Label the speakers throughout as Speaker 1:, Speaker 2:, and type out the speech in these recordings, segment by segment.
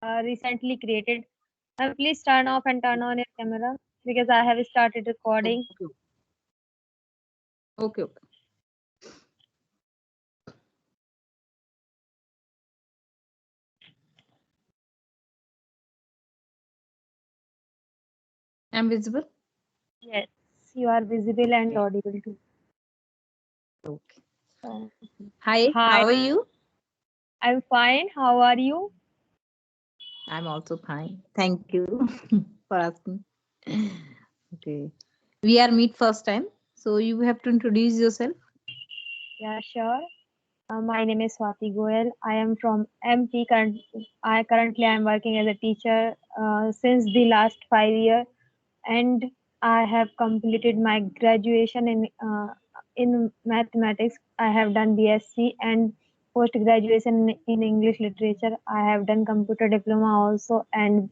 Speaker 1: recently created. Please turn off and turn on your camera because I have started recording.
Speaker 2: Okay. Okay. I'm visible.
Speaker 1: Yes, you are visible and
Speaker 2: Okay.
Speaker 1: audible too.
Speaker 2: Okay.
Speaker 1: Uh,
Speaker 2: Hi.
Speaker 1: Hi,
Speaker 2: How are you?
Speaker 1: I'm fine. How are you?
Speaker 2: I'm also fine. Thank you for asking. Okay. We are meet first time, so you have to introduce yourself.
Speaker 1: Yeah, sure. My name is Swati Goyal. I am from MP. Currently I am working as a teacher since the last 5 years, and I have completed my graduation in mathematics. I have done BSc and post graduation in English literature. I have done computer diploma also, and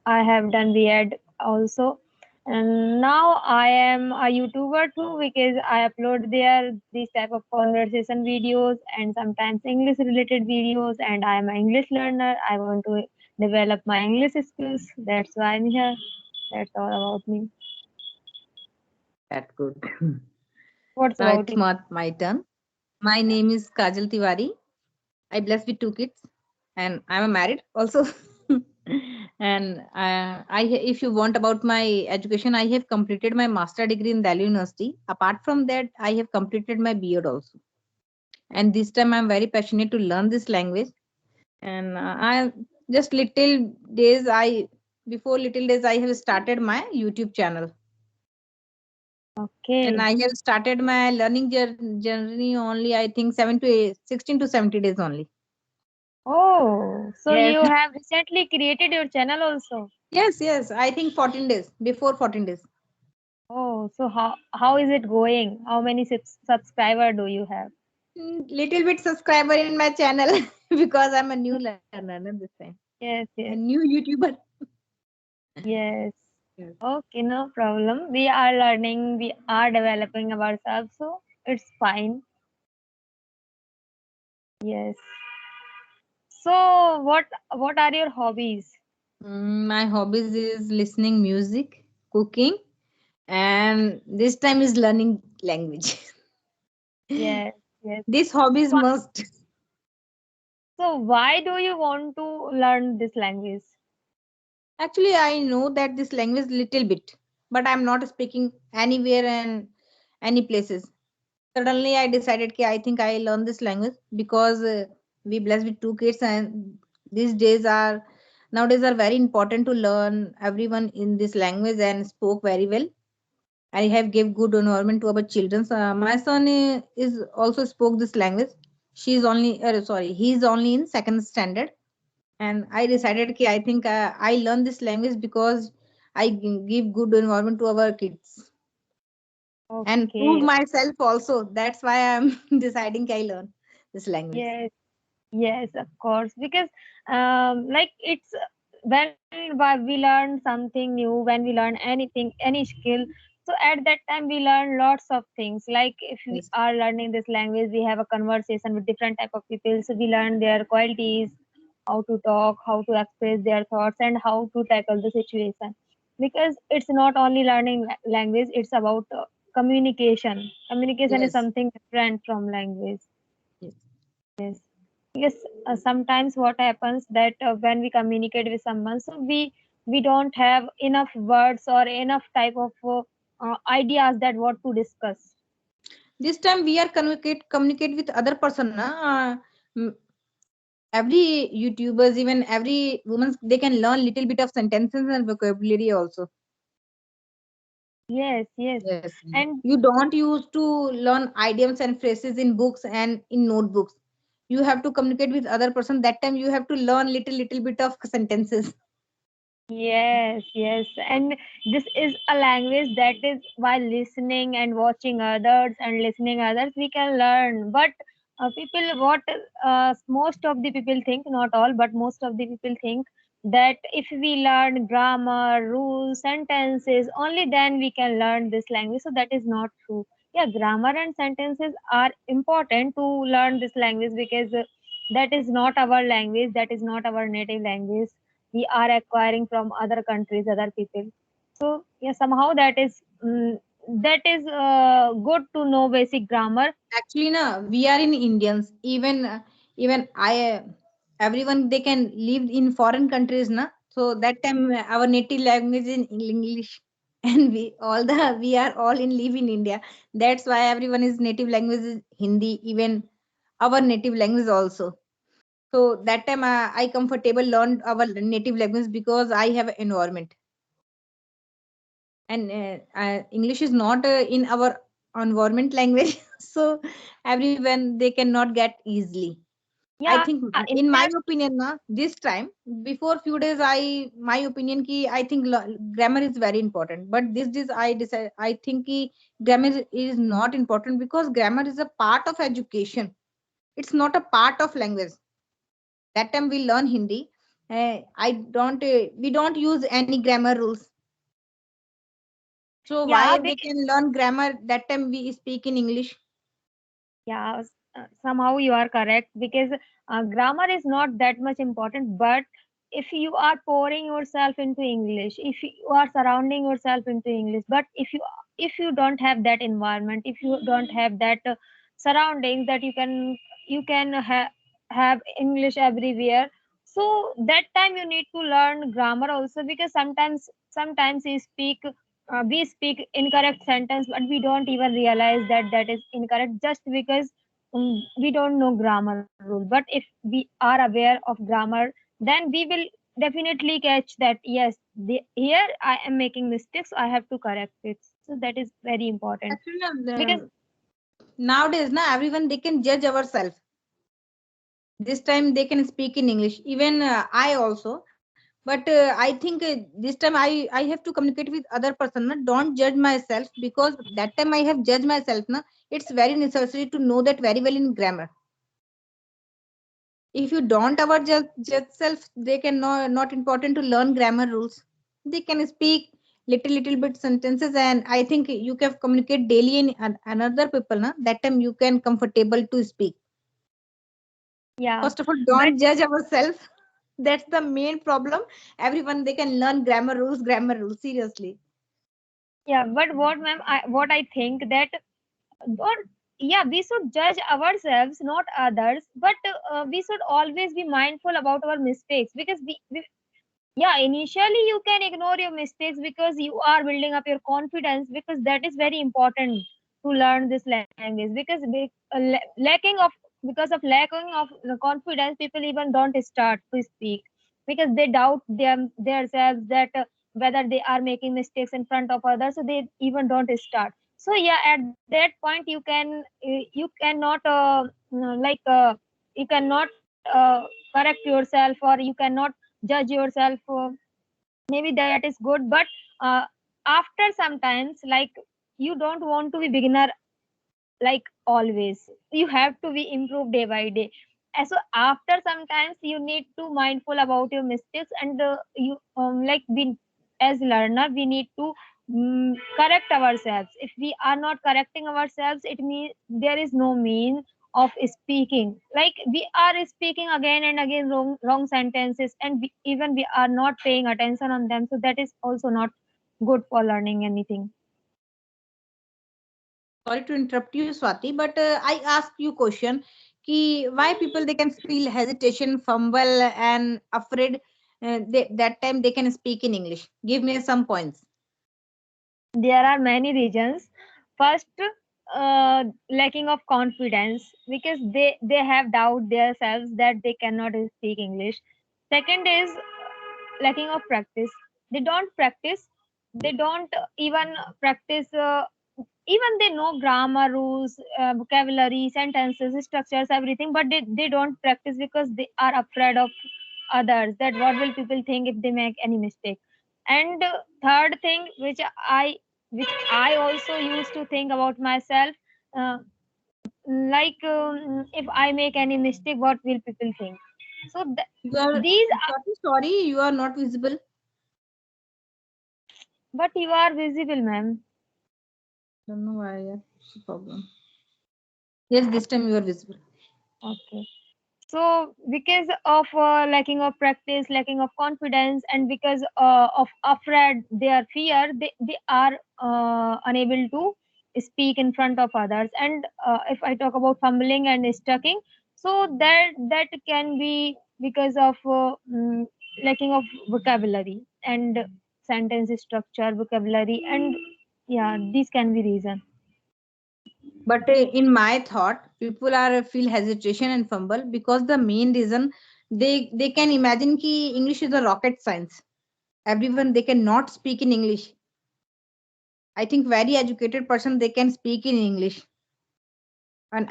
Speaker 1: I have done B.Ed also. And now I am a YouTuber too because I upload there these type of conversation videos and sometimes English related videos. And I am an English learner. I want to develop my English skills. That's why I'm here. That's all about me.
Speaker 2: That's good.
Speaker 1: What's
Speaker 2: Now
Speaker 1: about
Speaker 2: it's
Speaker 1: you?
Speaker 2: my turn. My name is Kajal Tiwari. I blessed with two kids, and I'm a married also. And if you want about my education, I have completed my master degree in Delhi University. Apart from that, I have completed my B.Ed also. And this time, I'm very passionate to learn this language. And I just little days I before little days I have started my YouTube channel, and
Speaker 1: Okay.
Speaker 2: I have started my learning journey only I think 16 to 70 days only.
Speaker 1: Oh, so
Speaker 2: Yes.
Speaker 1: you have recently created your channel also.
Speaker 2: Yes, I think 14 days, before 14 days.
Speaker 1: Oh, so how is it going? How many subscriber do you have?
Speaker 2: Little bit subscriber in my channel because I'm a new learner no, this time.
Speaker 1: Yes,
Speaker 2: A
Speaker 1: yes,
Speaker 2: new YouTuber.
Speaker 1: yes.
Speaker 2: Yes.
Speaker 1: Okay, no problem. We are learning, we are developing ourselves, so it's fine. Yes. So what are your hobbies?
Speaker 2: My hobbies is listening music, cooking, and this time is learning language.
Speaker 1: Yes, yes.
Speaker 2: This hobby is
Speaker 1: Wha-
Speaker 2: must.
Speaker 1: So why do you want to learn this language?
Speaker 2: Actually, I know that this language little bit, but I'm not speaking anywhere and any places. Suddenly, I decided that I think I learn this language because we blessed with two kids, and these days are nowadays are very important to learn everyone in this language and spoke very well. I have gave good environment to our children. My son is also spoke this language. She is only sorry, he is only in second standard, and I decided that I think I learn this language because I give good environment to our kids and prove
Speaker 1: Okay.
Speaker 2: myself also. That's why I'm deciding I learn this language.
Speaker 1: Yes, yes, of course. Because like it's when we learn something new, when we learn anything, any skill. So at that time we learn lots of things. Like if we
Speaker 2: Yes,
Speaker 1: are learning this language, we have a conversation with different type of people. So we learn their qualities, how to talk, how to express their thoughts, and how to tackle the situation. Because it's not only learning language; it's about communication. Communication is
Speaker 2: yes,
Speaker 1: something different from language.
Speaker 2: yes.
Speaker 1: Yes. Yes, sometimes what happens that when we communicate with someone, so we don't have enough words or enough type of ideas that what to discuss.
Speaker 2: This time we are communicate with other person. Na? Mm, every YouTubers, even every woman, they can learn little bit of sentences and vocabulary also.
Speaker 1: Yes, yes,
Speaker 2: Yes.
Speaker 1: and
Speaker 2: You don't use to learn idioms and phrases in books and in notebooks. You have to communicate with other person. That time you have to learn little bit of sentences.
Speaker 1: yes, yes, and this is a language that is while listening and watching others and listening others we can learn. But people, what most of the people think, not all, but most of the people think that if we learn grammar, rules, sentences, only then we can learn this language. So that is not true. Yeah, grammar and sentences are important to learn this language because that is not our language, that is not our native language. We are acquiring from other countries, other people. So yeah, somehow that is good to know basic grammar.
Speaker 2: Actually, na, we are in Indians. Even I, everyone they can live in foreign countries, na. So that time our native language is in English, and we are all in live in India. That's why everyone is native language is Hindi. Even our native language also. So that time I comfortable learn our native language because I have environment, and English is not in our environment language. So everyone they cannot get easily. I
Speaker 1: Yeah,
Speaker 2: think
Speaker 1: in
Speaker 2: in my
Speaker 1: fact,
Speaker 2: opinion na, this time before few days my opinion ki I think grammar is very important, but this days I decide I think ki grammar is not important because grammar is a part of education. It's not a part of language. That time we learn Hindi. I don't we don't use any grammar rules. So
Speaker 1: yeah,
Speaker 2: why they can learn grammar that time we speak in English?
Speaker 1: yeah, somehow you are correct because grammar is not that much important. But if you are pouring yourself into English, if you are surrounding yourself into English, but if you don't have that environment, if you don't have that surroundings that you can have English everywhere, so that time you need to learn grammar also, because sometimes we speak incorrect sentence, but we don't even realize that that is incorrect just because we don't know grammar rule. But if we are aware of grammar, then we will definitely catch that yes, here I am making mistakes, I have to correct it. So that is very important
Speaker 2: Actually,
Speaker 1: because
Speaker 2: nowadays, na everyone they can judge ourselves. This time they can speak in English. Even I also. But I think this time I have to communicate with other person. Na? Don't judge myself because that time I have judged myself. Na? It's very necessary to know that very well in grammar. If you don't our judge self, they can not important to learn grammar rules. They can speak little bit sentences, and I think you can communicate daily in another people. Na? That time you can comfortable to speak.
Speaker 1: yeah,
Speaker 2: First of all,
Speaker 1: but
Speaker 2: don't judge ourselves. That's the main problem. Everyone they can learn grammar rules. Seriously.
Speaker 1: yeah, but what I think that don't, yeah, we should judge ourselves, not others, but we should always be mindful about our mistakes, because yeah, initially you can ignore your mistakes because you are building up your confidence, because that is very important to learn this language. Because lacking of, because of lacking of the confidence, people even don't start to speak because they doubt themselves that whether they are making mistakes in front of others, so they even don't start. So yeah, at that point you cannot you cannot correct yourself, or you cannot judge yourself. Maybe that is good, but uh, after sometimes, like, you don't want to be beginner, like, always you have to be improved day by day. And so after sometimes you need to mindful about your mistakes, and you like we, as learner, we need to correct ourselves. If we are not correcting ourselves, it means there is no mean of speaking, like we are speaking again and again wrong sentences, and even we are not paying attention on them, so that is also not good for learning anything.
Speaker 2: Sorry to interrupt you, Swati, but I ask you question ki why people they can feel hesitation, fumble, and afraid. That time they can speak in English. Give me some points.
Speaker 1: There are many reasons. First, lacking of confidence, because they have doubt themselves that they cannot speak English. Second is lacking of practice. They don't practice. They don't even practice. Even they know grammar rules, vocabulary, sentences, structures, everything, but they don't practice because they are afraid of others, that what will people think if they make any mistake. And third thing, which I also used to think about myself, uh, if I make any mistake, what will people think? So
Speaker 2: You are
Speaker 1: these are,
Speaker 2: Swati, sorry, you are not visible.
Speaker 1: but you are visible, ma'am.
Speaker 2: Don't know why. Yeah, it's a problem. Yes, this time you are visible.
Speaker 1: Okay. So because of lacking of practice, lacking of confidence, and because of afraid their fear, they are unable to speak in front of others. And if I talk about fumbling and stucking, so that can be because of lacking of vocabulary and sentence structure, vocabulary, and yeah, these can be reason.
Speaker 2: But in my thought, people are feel hesitation and fumble because the main reason they can imagine ki English is a rocket science. Everyone they cannot speak in English. I think very educated person they can speak in English, and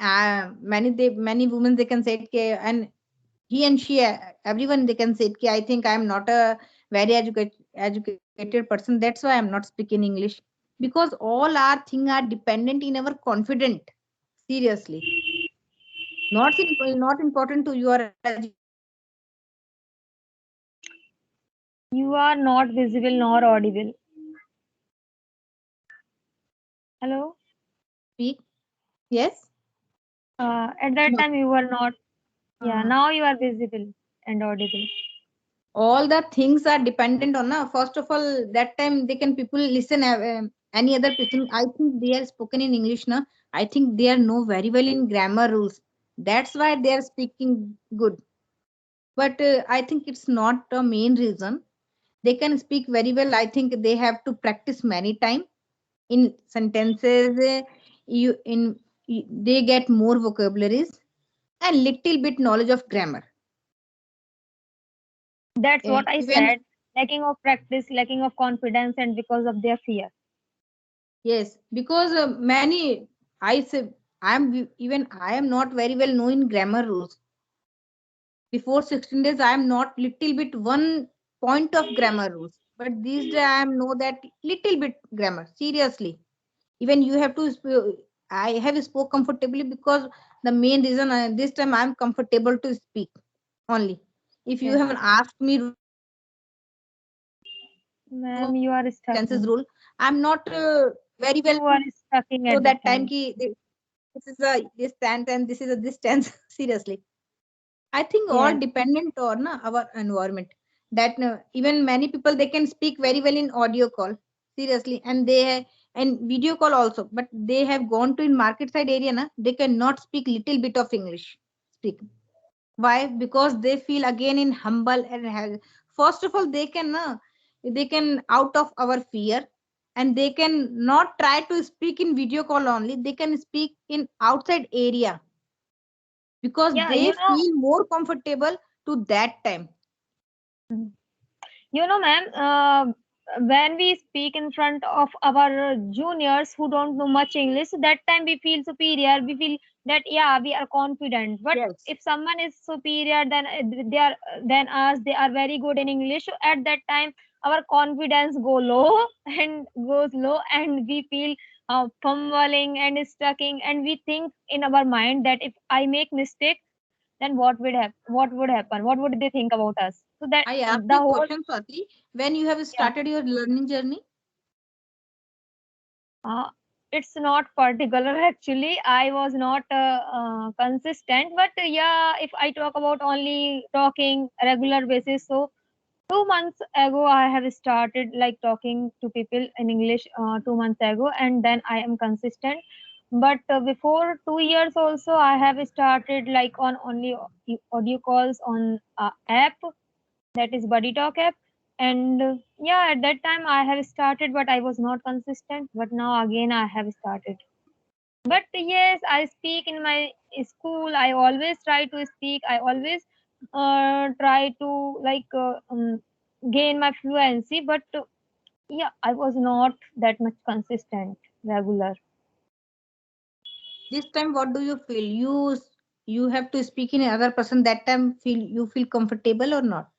Speaker 2: many women they can say it, and he and she everyone they can say it, I think I am not a very educated person. That's why I'm not speaking English, because all our things are dependent in our confident. Seriously, not important to your education or not important to your
Speaker 1: You are not visible nor audible. Hello.
Speaker 2: speak. Yes.
Speaker 1: At that time you were not. Yeah,
Speaker 2: uh,
Speaker 1: now you are visible and audible.
Speaker 2: all the things are dependent on first of all that time they can people listen any other person. I think they are spoken in English na. I think they are know very well in grammar rules. That's why they are speaking good. But I think it's not the main reason. They can speak very well. I think they have to practice many time in sentences. They get more vocabularies and little bit knowledge of grammar.
Speaker 1: That's what I
Speaker 2: Even
Speaker 1: said. Lacking of practice, lacking of confidence, and because of their fear.
Speaker 2: yes, because many I say even I am not very well knowing grammar rules. Before 16 days, I am not little bit one point of grammar rules. But these days I am know that little bit grammar. Seriously, even you have to. I have spoke comfortably because the main reason this time I am comfortable to speak only. If you
Speaker 1: Yes.
Speaker 2: haven't asked me rules of
Speaker 1: Ma'am, you are
Speaker 2: sentences rule,
Speaker 1: stucking.
Speaker 2: I'm not very well
Speaker 1: You
Speaker 2: to
Speaker 1: are stucking
Speaker 2: show
Speaker 1: at that
Speaker 2: that time
Speaker 1: time.
Speaker 2: ki this is a this tense and this is a this tense. Seriously, I think all
Speaker 1: Yes.
Speaker 2: dependent on our environment. That even many people they can speak very well in audio call. Seriously, and and video call also. But they have gone to in market side area na, they cannot speak little bit of English. Speak. Why? Because they feel again in humble and first of all they can out of our fear, and they can not try to speak in video call only. They can speak in outside area because
Speaker 1: Yeah,
Speaker 2: they feel more comfortable to that time.
Speaker 1: ma'am, when we speak in front of our juniors who don't know much English, that time we feel superior. We feel that yeah, we are confident. But
Speaker 2: Yes.
Speaker 1: if someone is superior they are than us, they are very good in English. So at that time, our confidence go low and goes low, and we feel fumbling and stucking, and we think in our mind that if I make mistake, then what would happen? What would they think about us? So that
Speaker 2: I ask
Speaker 1: the
Speaker 2: you a
Speaker 1: whole
Speaker 2: question, Swati. When you have
Speaker 1: yeah.
Speaker 2: started your learning journey?
Speaker 1: Uh, it's not particular actually. I was not consistent, but yeah, if I talk about only talking regular basis, so 2 months ago I have started like talking to people in English 2 months ago, and then I am consistent. But before 2 years also I have started like on only audio calls on app, that is Buddy Talk app. And yeah, at that time I have started, but I was not consistent. But now again I have started. But yes, I speak in my school. I always try to speak. I always try to gain my fluency. But yeah, I was not that much consistent, regular.
Speaker 2: This time, what do you feel? You have to speak in another person. That time, feel comfortable or not?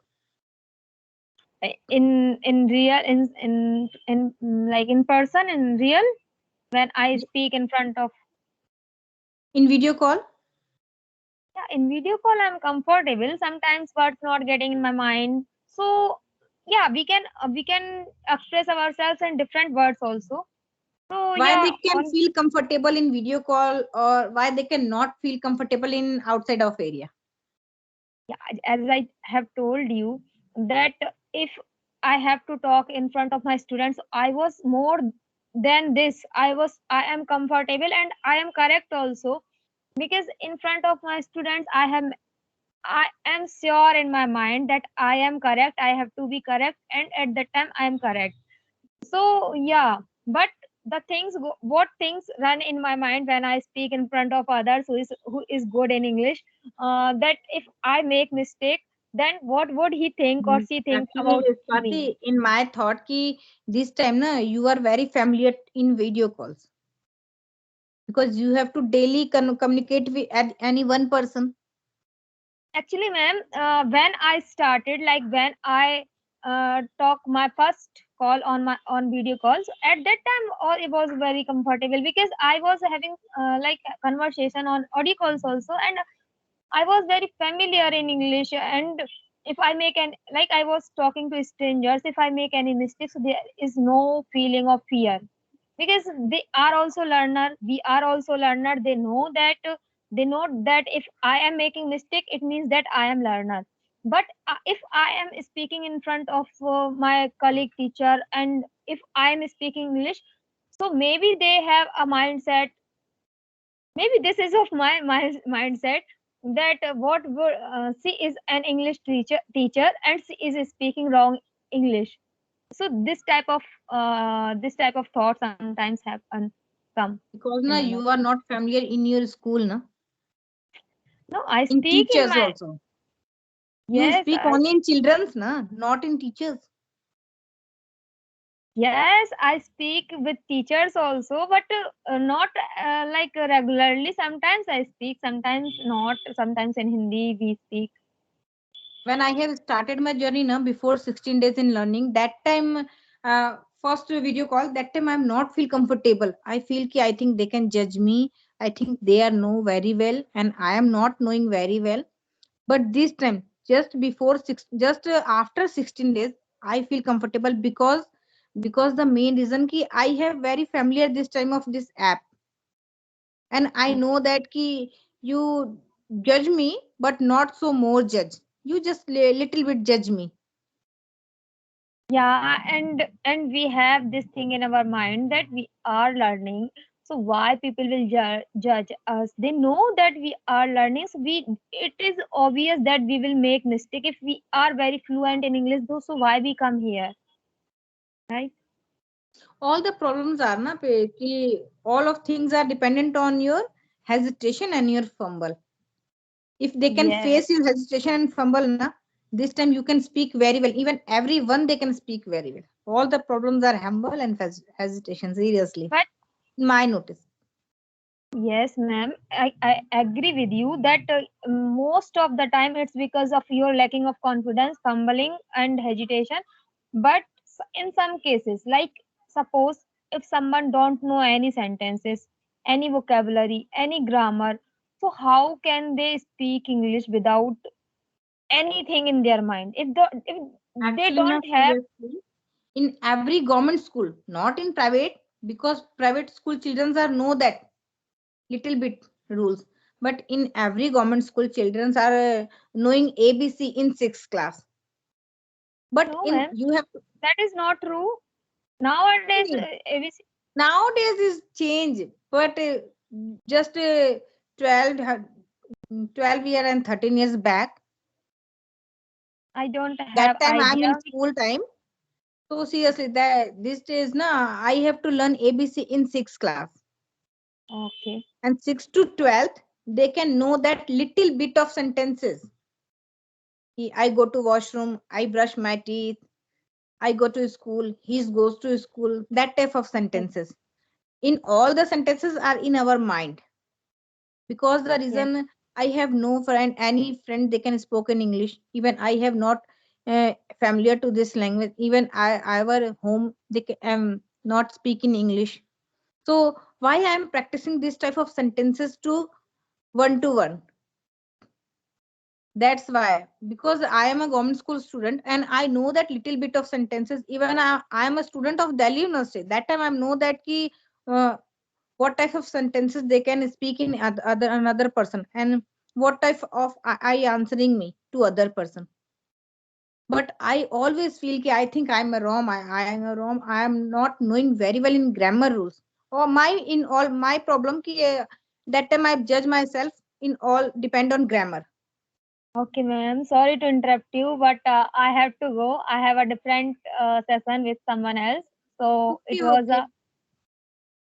Speaker 1: In real like in person in real, when I speak in front of.
Speaker 2: In video call?
Speaker 1: Yeah, in video call I'm comfortable. Sometimes words not getting in my mind. So yeah, we can express ourselves in different words also. So
Speaker 2: Why
Speaker 1: yeah,
Speaker 2: they can
Speaker 1: on
Speaker 2: feel comfortable in video call, or why they cannot feel comfortable in outside of area?
Speaker 1: Yeah, as I have told you that if I have to talk in front of my students, I was more than this. I am comfortable and I am correct also, because in front of my students I am sure in my mind that I am correct. I have to be correct, and at that time I am correct. So yeah, but what things run in my mind when I speak in front of others who is good in English, that if I make mistake, then what would he think or she think
Speaker 2: Actually,
Speaker 1: about me?
Speaker 2: Swati, in my thought, ki this time na you are very familiar in video calls because you have to daily communicate with any one person.
Speaker 1: Actually, ma'am, when I started, like when I talk my first call on video calls, at that time, all it was very comfortable because I was having like a conversation on audio calls also, and I was very familiar in English. And if I make an like I was talking to strangers, if I make any mistakes, there is no feeling of fear, because they are also learner, we are also learner. They know that if I am making mistake, it means that I am learner. But if I am speaking in front of my colleague teacher, and if I am speaking English, so maybe they have a mindset, maybe this is of my mindset, that she is an English teacher and she is speaking wrong English. So this type of thoughts sometimes come
Speaker 2: Because
Speaker 1: in
Speaker 2: na
Speaker 1: my mind.
Speaker 2: you are not familiar in your school na.
Speaker 1: No, I
Speaker 2: In
Speaker 1: speak in
Speaker 2: teachers
Speaker 1: my
Speaker 2: also. You
Speaker 1: yes,
Speaker 2: speak only in children's na, not in teachers.
Speaker 1: yes, I speak with teachers also, but not like regularly. Sometimes I speak, sometimes not. Sometimes in Hindi we speak.
Speaker 2: When I have started my journey na before 16 days in learning, that time first video call, that time I'm not feel comfortable. I feel ki I think they can judge me. I think they are know very well and I am not knowing very well. But this time, just after 16 days, I feel comfortable because the main reason ki I have very familiar this time of this app, and I know that ki you judge me, but not so more judge. You just little bit judge me.
Speaker 1: Yeah, and we have this thing in our mind that we are learning. So why people will judge us? They know that we are learning. So it is obvious that we will make mistake if we are very fluent in English. Though, so why we come here, right?
Speaker 2: All the problems are na ki all of things are dependent on your hesitation and your fumble. If they can
Speaker 1: Yes,
Speaker 2: face your hesitation and fumble na, this time you can speak very well. Even everyone they can speak very well. All the problems are humble and hesitation. Seriously,
Speaker 1: but
Speaker 2: my notice.
Speaker 1: yes, ma'am, I agree with you that most of the time it's because of your lacking of confidence, fumbling, and hesitation. But in some cases, like suppose if someone don't know any sentences, any vocabulary, any grammar, so how can they speak English without anything in their mind? If they
Speaker 2: Actually, na
Speaker 1: don't have,
Speaker 2: seriously, in every government school, not in private, because private school children are know that little bit rules. But in every government school, children are knowing ABC in sixth class. But
Speaker 1: no,
Speaker 2: in
Speaker 1: ma'am,
Speaker 2: you have to,
Speaker 1: that is not true. Nowadays, ABC,
Speaker 2: nowadays is change, but just 12, 12 year and 13 years back,
Speaker 1: I don't
Speaker 2: that
Speaker 1: have
Speaker 2: time I'm in
Speaker 1: idea.
Speaker 2: school time. So seriously, that this days na I have to learn ABC in sixth class,
Speaker 1: Okay.
Speaker 2: and 6th to 12th they can know that little bit of sentences. I go to washroom, I brush my teeth, I go to school, he goes to school. That type of
Speaker 1: Yes.
Speaker 2: sentences. In all the sentences are in our mind, because the
Speaker 1: Yes.
Speaker 2: reason I have no friend, any friend they can speak in English. Even I have not familiar to this language. Even our home am not speaking English. So why I am practicing this type of sentences to one to one? That's why, because I am a government school student and I know that little bit of sentences. Even I am a student of Delhi University. That time I know that ki uh, what type of sentences they can speak in other another person. And what type of I answering me to other person. But I always feel कि I think I'm a Rom. I am a Rom. I am not knowing very well in grammar rules. Or my problem कि that time I judge myself in all depend on grammar.
Speaker 1: Okay, ma'am. Sorry to interrupt you, but I have to go. I have a different session with someone else. So
Speaker 2: Okay,
Speaker 1: it was
Speaker 2: okay,
Speaker 1: a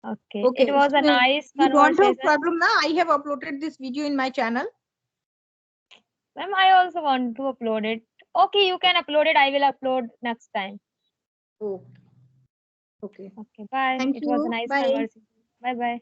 Speaker 1: okay. It
Speaker 2: okay.
Speaker 1: was a
Speaker 2: So
Speaker 1: nice
Speaker 2: you don't have
Speaker 1: conversation.
Speaker 2: problem now. I have uploaded this video in my channel.
Speaker 1: Ma'am, I also want to upload it. Okay, you can upload it. I will upload next time.
Speaker 2: Oh, okay.
Speaker 1: Okay, bye.
Speaker 2: Thank
Speaker 1: It was a
Speaker 2: you.
Speaker 1: nice
Speaker 2: Bye.
Speaker 1: conversation. Bye bye.